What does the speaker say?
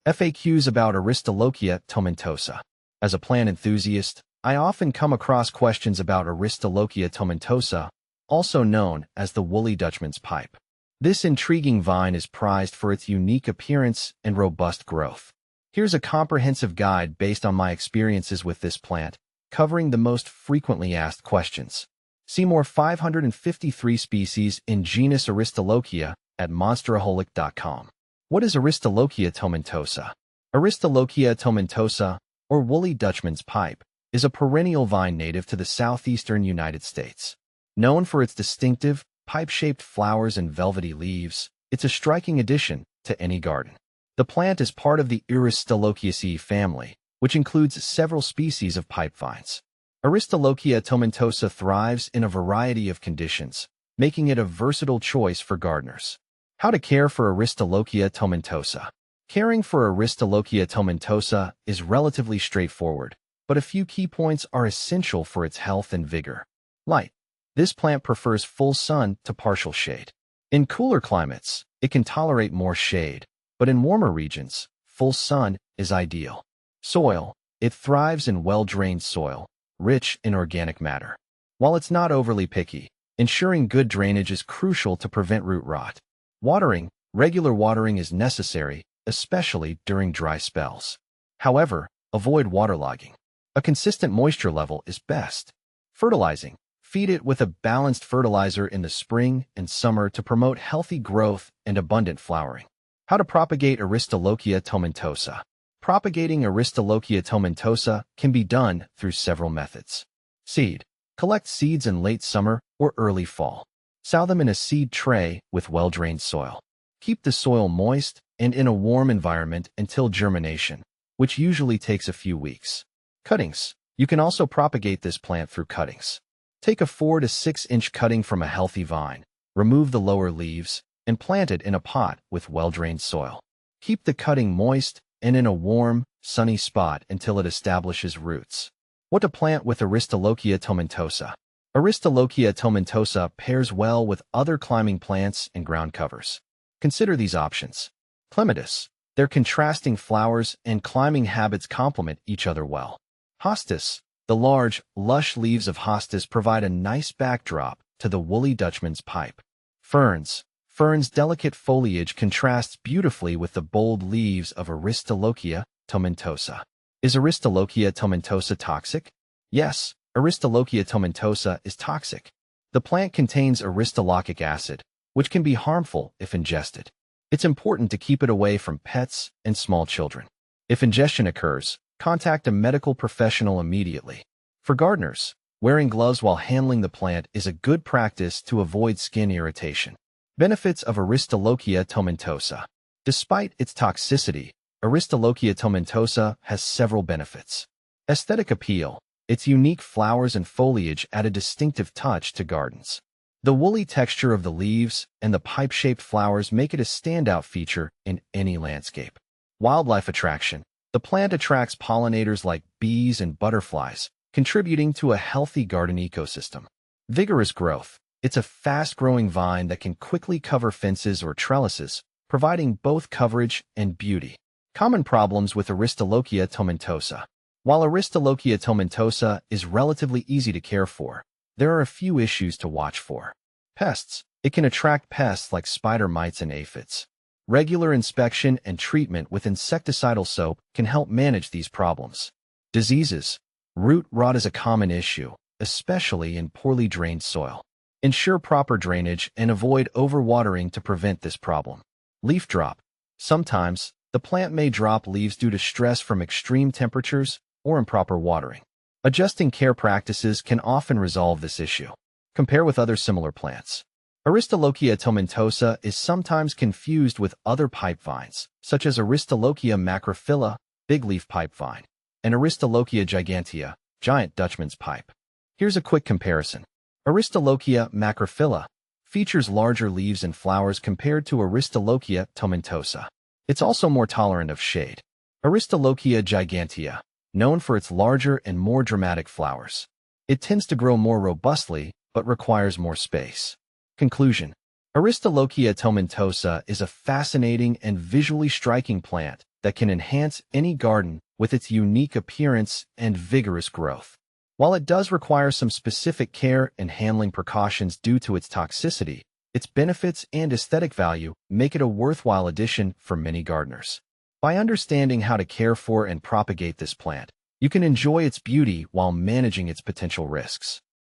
FAQs about Aristolochia tomentosa. As a plant enthusiast, I often come across questions about Aristolochia tomentosa, also known as the woolly Dutchman's pipe. This intriguing vine is prized for its unique appearance and robust growth. Here's a comprehensive guide based on my experiences with this plant, covering the most frequently asked questions. See more 553 species in genus Aristolochia at monsteraholic.com. What is Aristolochia tomentosa? Aristolochia tomentosa, or woolly Dutchman's pipe, is a perennial vine native to the southeastern United States. Known for its distinctive, pipe-shaped flowers and velvety leaves, it's a striking addition to any garden. The plant is part of the Aristolochiaceae family, which includes several species of pipe vines. Aristolochia tomentosa thrives in a variety of conditions, making it a versatile choice for gardeners. How to care for Aristolochia tomentosa. Caring for Aristolochia tomentosa is relatively straightforward, but a few key points are essential for its health and vigor. Light. This plant prefers full sun to partial shade. In cooler climates, it can tolerate more shade, but in warmer regions, full sun is ideal. Soil. It thrives in well-drained soil, rich in organic matter. While it's not overly picky, ensuring good drainage is crucial to prevent root rot. Watering. Regular watering is necessary, especially during dry spells. However, avoid waterlogging. A consistent moisture level is best. Fertilizing. Feed it with a balanced fertilizer in the spring and summer to promote healthy growth and abundant flowering. How to propagate Aristolochia tomentosa. Propagating Aristolochia tomentosa can be done through several methods. Seed. Collect seeds in late summer or early fall. Sow them in a seed tray with well-drained soil. Keep the soil moist and in a warm environment until germination, which usually takes a few weeks. Cuttings. You can also propagate this plant through cuttings. Take a 4 to 6 inch cutting from a healthy vine, remove the lower leaves, and plant it in a pot with well-drained soil. Keep the cutting moist and in a warm, sunny spot until it establishes roots. What to plant with Aristolochia tomentosa. Aristolochia tomentosa pairs well with other climbing plants and ground covers. Consider these options. Clematis. Their contrasting flowers and climbing habits complement each other well. Hostas. The large, lush leaves of hostas provide a nice backdrop to the woolly Dutchman's pipe. Ferns. Ferns' delicate foliage contrasts beautifully with the bold leaves of Aristolochia tomentosa. Is Aristolochia tomentosa toxic? Yes, Aristolochia tomentosa is toxic. The plant contains aristolochic acid, which can be harmful if ingested. It's important to keep it away from pets and small children. If ingestion occurs, contact a medical professional immediately. For gardeners, wearing gloves while handling the plant is a good practice to avoid skin irritation. Benefits of Aristolochia tomentosa. Despite its toxicity, Aristolochia tomentosa has several benefits. Aesthetic appeal. Its unique flowers and foliage add a distinctive touch to gardens. The woolly texture of the leaves and the pipe-shaped flowers make it a standout feature in any landscape. Wildlife attraction. The plant attracts pollinators like bees and butterflies, contributing to a healthy garden ecosystem. Vigorous growth. It's a fast-growing vine that can quickly cover fences or trellises, providing both coverage and beauty. Common problems with Aristolochia tomentosa. While Aristolochia tomentosa is relatively easy to care for, there are a few issues to watch for. Pests. It can attract pests like spider mites and aphids. Regular inspection and treatment with insecticidal soap can help manage these problems. Diseases. Root rot is a common issue, especially in poorly drained soil. Ensure proper drainage and avoid overwatering to prevent this problem. Leaf drop. Sometimes, the plant may drop leaves due to stress from extreme temperatures or improper watering. Adjusting care practices can often resolve this issue. Compare with other similar plants. Aristolochia tomentosa is sometimes confused with other pipe vines, such as Aristolochia macrophylla, bigleaf pipe vine, and Aristolochia gigantea, giant Dutchman's pipe. Here's a quick comparison. Aristolochia macrophylla features larger leaves and flowers compared to Aristolochia tomentosa. It's also more tolerant of shade. Aristolochia gigantea, known for its larger and more dramatic flowers. It tends to grow more robustly, but requires more space. Conclusion. Aristolochia tomentosa is a fascinating and visually striking plant that can enhance any garden with its unique appearance and vigorous growth. While it does require some specific care and handling precautions due to its toxicity, its benefits and aesthetic value make it a worthwhile addition for many gardeners. By understanding how to care for and propagate this plant, you can enjoy its beauty while managing its potential risks.